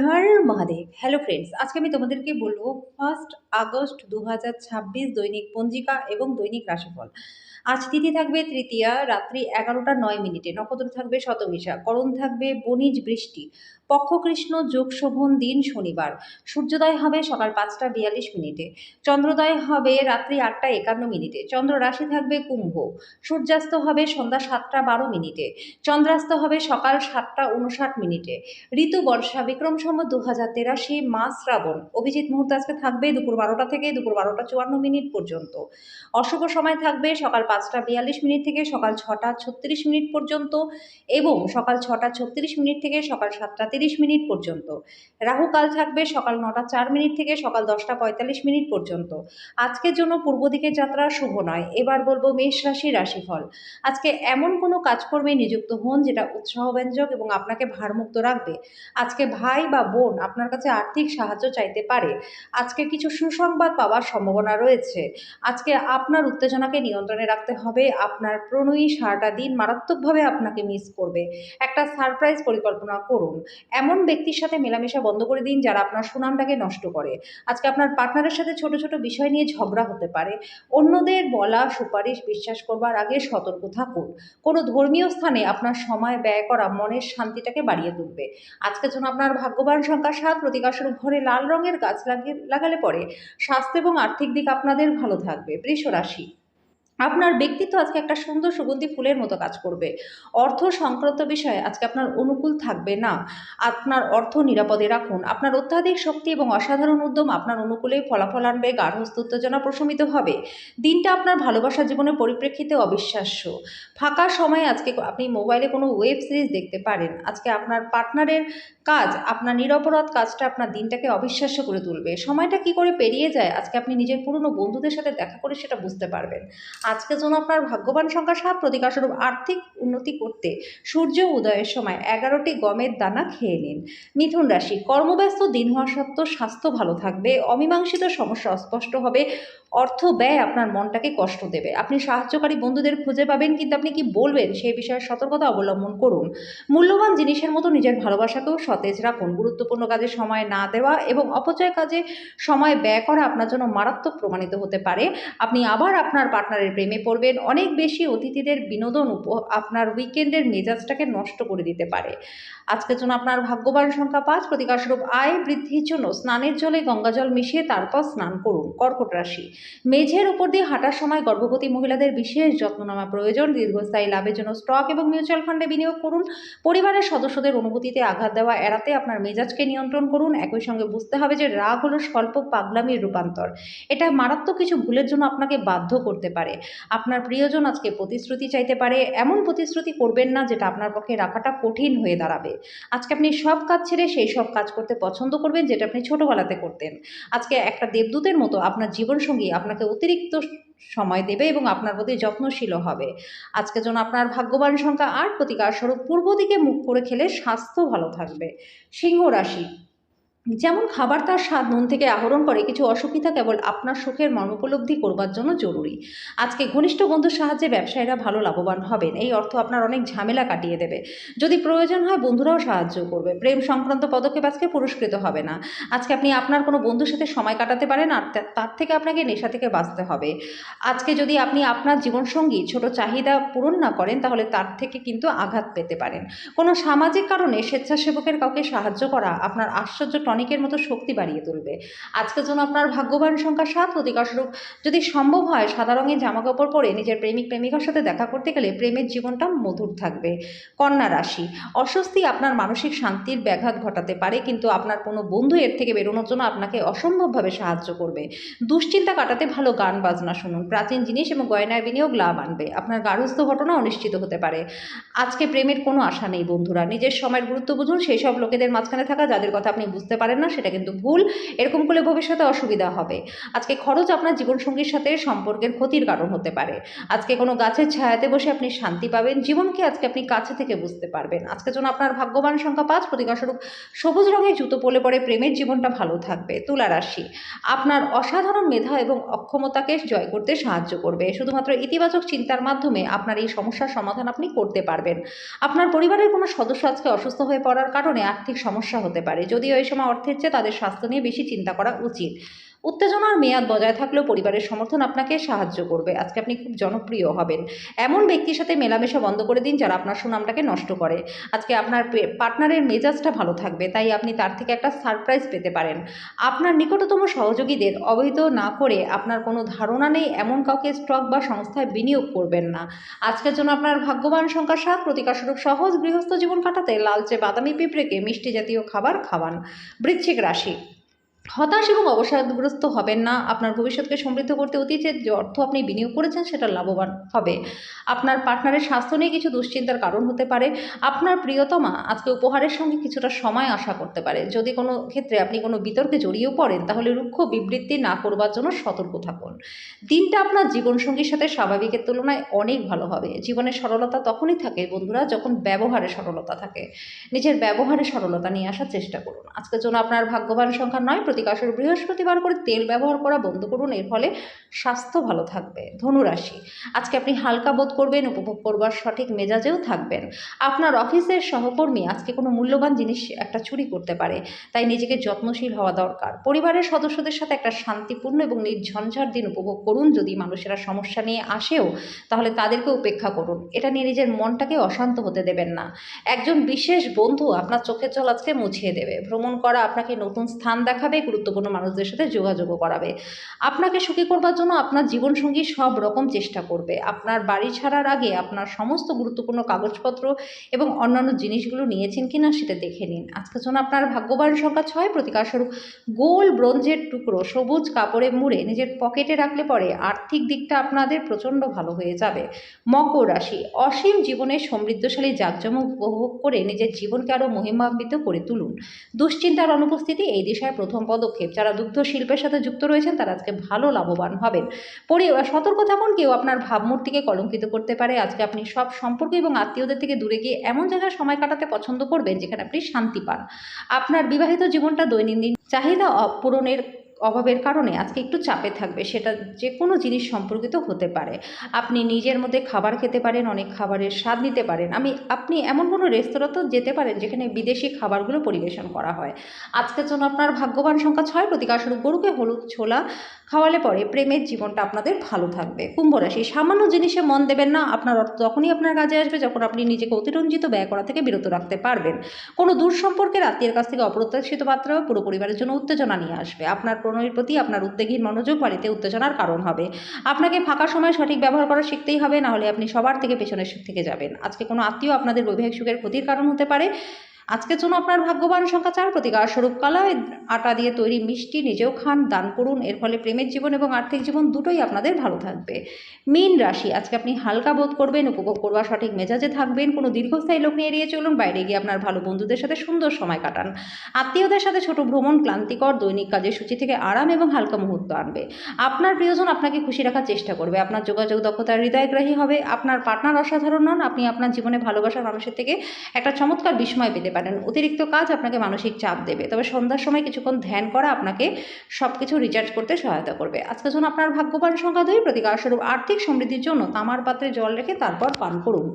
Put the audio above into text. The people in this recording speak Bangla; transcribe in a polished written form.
হর মহাদেব। হ্যালো ফ্রেন্ডস, আজকে আমি তোমাদেরকে বলবো 1 আগস্ট 2026 দৈনিক পঞ্জিকা এবং দৈনিক রাশিফল। আজ তিথি থাকবে তৃতীয়া, রাত্রি 11টা 9 মিনিটে, নক্ষত্র থাকবে শতভিসা, করণ থাকবে বণিজ বৃষ্টি, পক্ষ কৃষ্ণ, যোগ শোভন, দিন শনিবার। সূর্যোদয় হবে সকাল 5টা 42 মিনিটে, চন্দ্রোদয় হবে রাত্রি 8টা 51 মিনিটে, চন্দ্র রাশি থাকবে কুম্ভ, সূর্যাস্ত হবে সন্ধ্যা 7টা 12 মিনিটে, চন্দ্রাস্ত হবে সকাল 7টা 59 মিনিটে। ঋতু বর্ষা, বিক্রম সম্বত 2083, মাস শ্রাবণ। অভিজিৎ মুহূর্ত আজকে থাকবে দুপুর 12টা থেকে দুপুর 12টা 54 মিনিট পর্যন্ত। অশুভ সময় থাকবে সকাল 5টা 42 মিনিট থেকে সকাল 6টা 36 মিনিট পর্যন্ত এবং সকাল 6টা 36 মিনিট থেকে সকাল 7টা 30 মিনিট পর্যন্ত। রাহু কাল থাকবে সকাল 9টা 4 মিনিট থেকে সকাল 10টা 45 মিনিট পর্যন্ত। আজকের জন্য পূর্ব দিকের যাত্রা শুভ নয়। এবার বলবো মেষ রাশির রাশিফল। আজকে এমন কোনো কাজকর্মে নিযুক্ত হন যেটা উৎসাহব্যঞ্জক এবং আপনাকে ভারমুক্ত রাখবে। আজকে ভাই বা বোন আপনার কাছে আর্থিক সাহায্য চাইতে পারে। আজকে কিছু সুসংবাদ পাওয়ার সম্ভাবনা রয়েছে। আজকে আপনার উত্তেজনাকে নিয়ন্ত্রণে রাখতে হবে। আপনার প্রণয়ী সারাটা দিন মারাত্মকভাবে আপনাকে মিস করবে। একটা সারপ্রাইজ পরিকল্পনা করুন। এমন ব্যক্তির সাথে মেলামেশা বন্ধ করে দিন যারা আপনার সুনামটাকে নষ্ট করে। আজকে আপনার পার্টনারের সাথে ছোট ছোট বিষয় নিয়ে ঝগড়া হতে পারে। অন্যদের বলা সুপারিশ বিশ্বাস করবার আগে সতর্ক থাকুন। কোনো ধর্মীয় স্থানে আপনার সময় ব্যয় করা মনের শান্তিটাকে বাড়িয়ে তুলবে। আজকের জন্য আপনার ভাগ্যবান সংখ্যা 7, প্রতিকারস্বরূপ ঘরে লাল রঙের গাছ লাগালে পরে স্বাস্থ্য এবং আর্থিক দিক আপনাদের ভালো থাকবে। বৃষ রাশি, আপনার ব্যক্তিত্ব আজকে একটা সুন্দর সুগন্ধি ফুলের মতো কাজ করবে। অর্থ সংক্রান্ত বিষয়ে আজকে আপনার অনুকূল থাকবে না। আপনার অর্থ নিরাপদে রাখুন। আপনার অত্যাধিক শক্তি এবং অসাধারণ উদ্যম আপনার অনুকূলে ফলাফল আনবে। গার্হস্থ্য উত্তেজনা প্রশমিত হবে। দিনটা আপনার ভালোবাসা জীবনের পরিপ্রেক্ষিতে অবিশ্বাস্য। ফাঁকা সময়ে আজকে আপনি মোবাইলে কোনো ওয়েব সিরিজ দেখতে পারেন। আজকে আপনার পার্টনারের কাজ, আপনার নিরপরাধ কাজটা আপনার দিনটাকে অবিশ্বাস্য করে তুলবে। সময়টা কি করে পেরিয়ে যায় আজকে আপনি নিজের পুরনো বন্ধুদের সাথে দেখা করে সেটা বুঝতে পারবেন। আজকের জন্য আপনার ভাগ্যবান সংখ্যা 7, প্রতিকারস্বরূপ আর্থিক উন্নতি করতে সূর্য উদয়ের সময় 11টি গমের দানা খেয়ে নিন। মিথুন রাশি, কর্মব্যস্ত দিন হওয়া সত্ত্বেও স্বাস্থ্য ভালো থাকবে। অমীমাংসিত সমস্যা অস্পষ্ট হবে। অর্থ ব্যয় আপনার মনটাকে কষ্ট দেবে। আপনি সাহায্যকারী বন্ধুদের খুঁজে পাবেন, কিন্তু আপনি কি বলবেন সেই বিষয়ে সতর্কতা অবলম্বন করুন। মূল্যবান জিনিসের মতো নিজের ভালোবাসাকেও সতেজ রাখুন। গুরুত্বপূর্ণ কাজে সময় না দেওয়া এবং অপচয় কাজে সময় ব্যয় করা আপনার জন্য মারাত্মক প্রমাণিত হতে পারে। আপনি আবার আপনার পার্টনারের প্রেমে পড়বেন। অনেক বেশি অতিথিদের বিনোদন আপনার উইকেন্ডের মেজাজটাকে নষ্ট করে দিতে পারে। আজকের জন্য আপনার ভাগ্যবান সংখ্যা 5, প্রতিকারস্বরূপ আয় বৃদ্ধির জন্য স্নানের জলে গঙ্গাজল মিশিয়ে তারপর স্নান করুন। কর্কট রাশি, মেঝের উপর দিয়ে হাঁটার সময় গর্ভবতী মহিলাদের বিশেষ যত্ন নেওয়া প্রয়োজন। দীর্ঘস্থায়ী লাভের জন্য স্টক এবং মিউচুয়াল ফান্ডে বিনিয়োগ করুন। পরিবারের সদস্যদের অনুভূতিতে আঘাত দেওয়া এড়াতে আপনার মেজাজকে নিয়ন্ত্রণ করুন। একই সঙ্গে বুঝতে হবে যে রাগ হলো স্বল্প পাগলামির রূপান্তর। এটা মারাত্মক কিছু ভুলের জন্য আপনাকে বাধ্য করতে পারে। আপনার প্রিয়জন আজকে প্রতিশ্রুতি চাইতে পারে। এমন প্রতিশ্রুতি করবেন না যেটা আপনার পক্ষে রাখাটা কঠিন হয়ে দাঁড়াবে। আজকে আপনি সব কাজ ছেড়ে সেই সব কাজ করতে পছন্দ করবেন যেটা আপনি ছোটবেলাতে করতেন। আজকে একটা দেবদূতের মতো আপনার জীবনসঙ্গী আপনাকে অতিরিক্ত সময় দেবে এবং আপনার প্রতি যত্নশীল হবে। আজকের জন্য আপনার ভাগ্যবান সংখ্যা 8, প্রতিকারস্বরূপ পূর্ব দিকে মুখ করে খেলে স্বাস্থ্য ভালো থাকবে। সিংহ রাশি, যেমন খাবার তার স্বাদ নুন থেকে আহরণ করে, কিছু অসুবিধা কেবল আপনার সুখের মর্মোপলব্ধি করবার জন্য জরুরি। আজকে ঘনিষ্ঠ বন্ধুর সাহায্যে ব্যবসায়ীরা ভালো লাভবান হবেন। এই অর্থ আপনার অনেক ঝামেলা কাটিয়ে দেবে। যদি প্রয়োজন হয় বন্ধুরাও সাহায্য করবে। প্রেম সংক্রান্ত পদক্ষেপ আজকে পুরস্কৃত হবে না। আজকে আপনি আপনার কোনো বন্ধুর সাথে সময় কাটাতে পারেন, আর তার থেকে আপনাকে নেশা থেকে বাঁচতে হবে। আজকে যদি আপনি আপনার জীবনসঙ্গী ছোট চাহিদা পূরণ না করেন তাহলে তার থেকে কিন্তু আঘাত পেতে পারেন। কোনো সামাজিক কারণে স্বেচ্ছাসেবকের কাউকে সাহায্য করা আপনার আশ্চর্য টনিকের মতো শক্তি বাড়িয়ে তুলবে। আজকের জন্য আপনার ভাগ্যবান সংখ্যা 7, প্রতিকারস্বরূপ যদি সম্ভব হয় সাদা রঙের জামাকাপড় পরে নিজের প্রেমিক প্রেমিকার সাথে দেখা করতে গেলে প্রেমের জীবনটা মধুর থাকবে। কন্যা রাশি, অস্বস্তি আপনার মানসিক শান্তির ব্যাঘাত ঘটাতে পারে, কিন্তু আপনার কোনো বন্ধু এর থেকে বেরোনোর জন্য আপনাকে অসম্ভবভাবে সাহায্য করবে। দুশ্চিন্তা কাটাতে ভালো গান বাজনা শুনুন। প্রাচীন জিনিস এবং গয়নায় বিনিয়োগ লাভ আনবে। আপনার গার্হস্থ্য ঘটনা অনিশ্চিত হতে পারে। আজকে প্রেমের কোনো আশা নেই বন্ধুরা। নিজের সময়ের গুরুত্ব বুঝুন। সেই সব লোকেদের মাঝখানে থাকা যাদের কথা আপনি বুঝতে পারেন না সেটা কিন্তু ভুল। এরকম করলে ভবিষ্যতে অসুবিধা হবে। আজকে খরচ আপনার জীবনসঙ্গীর সাথে সম্পর্কের ক্ষতির কারণ হতে পারে। আজকে কোনো গাছের ছায়াতে বসে আপনি শান্তি পাবেন, জীবনকে আজকে আপনি কাছে থেকে বুঝতে পারবেন। আজকের জন্য আপনার ভাগ্যবান সংখ্যা 5, প্রতীকস্বরূপ সবুজ রঙের জুতো পরলে পরে প্রেমের জীবনটা ভালো থাকবে। তুলা রাশি, আপনার অসাধারণ মেধা এবং অক্ষমতাকে জয় করতে সাহায্য করবে। শুধুমাত্র ইতিবাচক চিন্তার মাধ্যমে আপনার এই সমস্যার সমাধান আপনি করতে পারবেন। আপনার পরিবারের কোনো সদস্য আজকে অসুস্থ হয়ে পড়ার কারণে আর্থিক সমস্যা হতে পারে, যদিও এই সময় অর্থের চেয়ে তাদের স্বাস্থ্য নিয়ে বেশি চিন্তা করা উচিত। উত্তেজনার মেয়াদ বজায় থাকলেও পরিবারের সমর্থন আপনাকে সাহায্য করবে। আজকে আপনি খুব জনপ্রিয় হবেন। এমন ব্যক্তির সাথে মেলামেশা বন্ধ করে দিন যারা আপনার সুনামটাকে নষ্ট করে। আজকে আপনার পার্টনারের মেজাজটা ভালো থাকবে, তাই আপনি তার থেকে একটা সারপ্রাইজ পেতে পারেন। আপনার নিকটতম সহযোগীদের অবৈধ না করে আপনার কোনো ধারণা নেই এমন কাউকে স্টক বা সংস্থায় বিনিয়োগ করবেন না। আজকের জন্য আপনার ভাগ্যবান সংখ্যা 7, প্রতীকস্বরূপ সহজ গৃহস্থ জীবন কাটাতে লালচে বাদামি পিঁপড়েকে মিষ্টি জাতীয় খাবার খাওয়ান। বৃশ্চিক রাশি, হতাশ এবং অবসাদগ্রস্ত হবেন না। আপনার ভবিষ্যৎকে সমৃদ্ধ করতে অতীতে যে অর্থ আপনি বিনিয়োগ করেছেন সেটা লাভবান হবে। আপনার পার্টনারের স্বাস্থ্য নিয়ে কিছু দুশ্চিন্তার কারণ হতে পারে। আপনার প্রিয়তমা আজকে উপহারের সঙ্গে কিছুটা সময় আশা করতে পারে। যদি কোনো ক্ষেত্রে আপনি কোনো বিতর্কে জড়িয়েও পড়েন তাহলে রুক্ষ বিবৃতি না করবার জন্য সতর্ক থাকুন। দিনটা আপনার জীবনসঙ্গীর সাথে স্বাভাবিকের তুলনায় অনেক ভালো হবে। জীবনের সরলতা তখনই থাকে বন্ধুরা যখন ব্যবহারে সরলতা থাকে। নিজের ব্যবহারে সরলতা নিয়ে আসার চেষ্টা করুন। আজকের জন্য আপনার ভাগ্যবান সংখ্যা 9, প্রতীকস্বরূপ বৃহস্পতিবার করে তেল ব্যবহার করা বন্ধ করুন, এর ফলে স্বাস্থ্য ভালো থাকবে। ধনুরাশি, আজকে আপনি হালকা বোধ করবেন, উপভোগ করবার সঠিক মেজাজেও থাকবেন। আপনার অফিসের সহকর্মী আজকে কোনো মূল্যবান জিনিস একটা চুরি করতে পারে, তাই নিজেকে যত্নশীল হওয়া দরকার। পরিবারের সদস্যদের সাথে একটা শান্তিপূর্ণ এবং নির্ঝঞ্ঝাট দিন উপভোগ করুন। যদি মানুষেরা সমস্যা নিয়ে আসেও তাহলে তাদেরকে উপেক্ষা করুন, এটা নিয়ে নিজের মনটাকে অশান্ত হতে দেবেন না। একজন বিশেষ বন্ধু আপনার চোখের জল আজকে মুছিয়ে দেবে। ভ্রমণ করা আপনাকে নতুন স্থান দেখাবে, গুরুত্বপূর্ণ মানুষদের সাথে যোগাযোগও করাবে। আপনাকে সুখী করবার জন্য আপনার জীবনসঙ্গী সব রকম চেষ্টা করবে। আপনার বাড়ি ছাড়ার আগে আপনার সমস্ত গুরুত্বপূর্ণ কাগজপত্র এবং অন্যান্য জিনিসগুলো নিয়েছেন কিনা সেটা দেখে নিন। আজকের জন্য আপনার ভাগ্যবান সংখ্যা 6, প্রতীকস্বরূপ গোল ব্রোঞ্জের টুকরো সবুজ কাপড়ে মুড়ে নিজের পকেটে রাখলে পরে আর্থিক দিকটা আপনাদের প্রচণ্ড ভালো হয়ে যাবে। মকর রাশি, অসীম জীবনের সমৃদ্ধশালী জাঁকজমক উপভোগ করে নিজের জীবনকে আরও মহিমান্বিত করে তুলুন। দুশ্চিন্তার অনুপস্থিতি এই দিশায় প্রথম পদক্ষেপ। যারা দুগ্ধ শিল্পের সাথে যুক্ত রয়েছেন তারা আজকে ভালো লাভবান হবেন। সতর্ক থাকুন, কেউ আপনার ভাবমূর্তিকে কলঙ্কিত করতে পারে। আজকে আপনি সব সম্পর্ক এবং আত্মীয়দের থেকে দূরে গিয়ে এমন জায়গায় সময় কাটাতে পছন্দ করবেন যেখানে আপনি শান্তি পান। আপনার বিবাহিত জীবনটা দৈনন্দিন চাহিদা পূরণের অভাবের কারণে আজকে একটু চাপে থাকবে, সেটা যে কোনো জিনিস সম্পর্কিত হতে পারে। আপনি নিজের মধ্যে খাবার খেতে পারেন, অনেক খাবারের স্বাদ নিতে পারেন। আপনি এমন কোনো রেস্তোরাঁতেও যেতে পারেন যেখানে বিদেশি খাবারগুলো পরিবেশন করা হয়। আজকের জন্য আপনার ভাগ্যবান সংখ্যা 6, প্রতীকস্বরূপ গরুকে হলুদ ছোলা খাওয়ালে পরে প্রেমের জীবনটা আপনাদের ভালো থাকবে। কুম্ভ রাশি, সামান্য জিনিসে মন দেবেন না। আপনার অর্থ তখনই আপনার কাজে আসবে যখন আপনি নিজেকে অতিরঞ্জিত ব্যয় করা থেকে বিরত রাখতে পারবেন। কোনো দূর সম্পর্কের আত্মীয়ের কাছ থেকে অপ্রত্যাশিত মাত্রা পুরো পরিবারের জন্য উত্তেজনা নিয়ে আসবে। আপনার প্রণয়ের প্রতি আপনার উদ্বেগহীন মনোযোগ বাড়িতে উত্তেজনার কারণ হবে। আপনাকে ফাঁকা সময় সঠিক ব্যবহার করা শিখতেই হবে, না হলে আপনি সবার থেকে পেছনের থেকে যাবেন। আজকে কোনো আত্মীয় আপনাদের বৈবাহিক সুখের ক্ষতির কারণ হতে পারে। আজকের জন্য আপনার ভাগ্যবান সংখ্যা 4, প্রতীকস্বরূপ কালো আটা দিয়ে তৈরি মিষ্টি নিজেও খান, দান করুন, এর ফলে প্রেমের জীবন এবং আর্থিক জীবন দুটোই আপনাদের ভালো থাকবে। মীন রাশি, আজকে আপনি হালকা বোধ করবেন, উপভোগ করবার সঠিক মেজাজে থাকবেন। কোনো দীর্ঘস্থায়ী লোক নিয়ে এড়িয়ে চলুন, বাইরে গিয়ে আপনার ভালো বন্ধুদের সাথে সুন্দর সময় কাটান। আত্মীয়দের সাথে ছোট ভ্রমণ ক্লান্তিকর দৈনিক কাজের সূচি থেকে আরাম এবং হালকা মুহূর্ত আনবে। আপনার প্রিয়জন আপনাকে খুশি রাখার চেষ্টা করবে। আপনার যোগাযোগ দক্ষতা হৃদয়গ্রাহী হবে। আপনার পার্টনার অসাধারণ নন, আপনি আপনার জীবনে ভালোবাসার মানুষের থেকে একটা চমৎকার বিস্ময় পেতে পারেন। অতিরিক্ত কাজ আপনাকে মানসিক চাপ দেবে, তবে সন্ধ্যার সময় কিছুক্ষণ ধ্যান করা আপনাকে সব কিছু রিচার্জ করতে সহায়তা করবে। আজকের জন্য আপনার ভাগ্যবান সংখ্যা 2, প্রতীকস্বরূপ আর্থিক সমৃদ্ধির জন্য তামার পাত্রে জল রেখে তারপর পান করুন।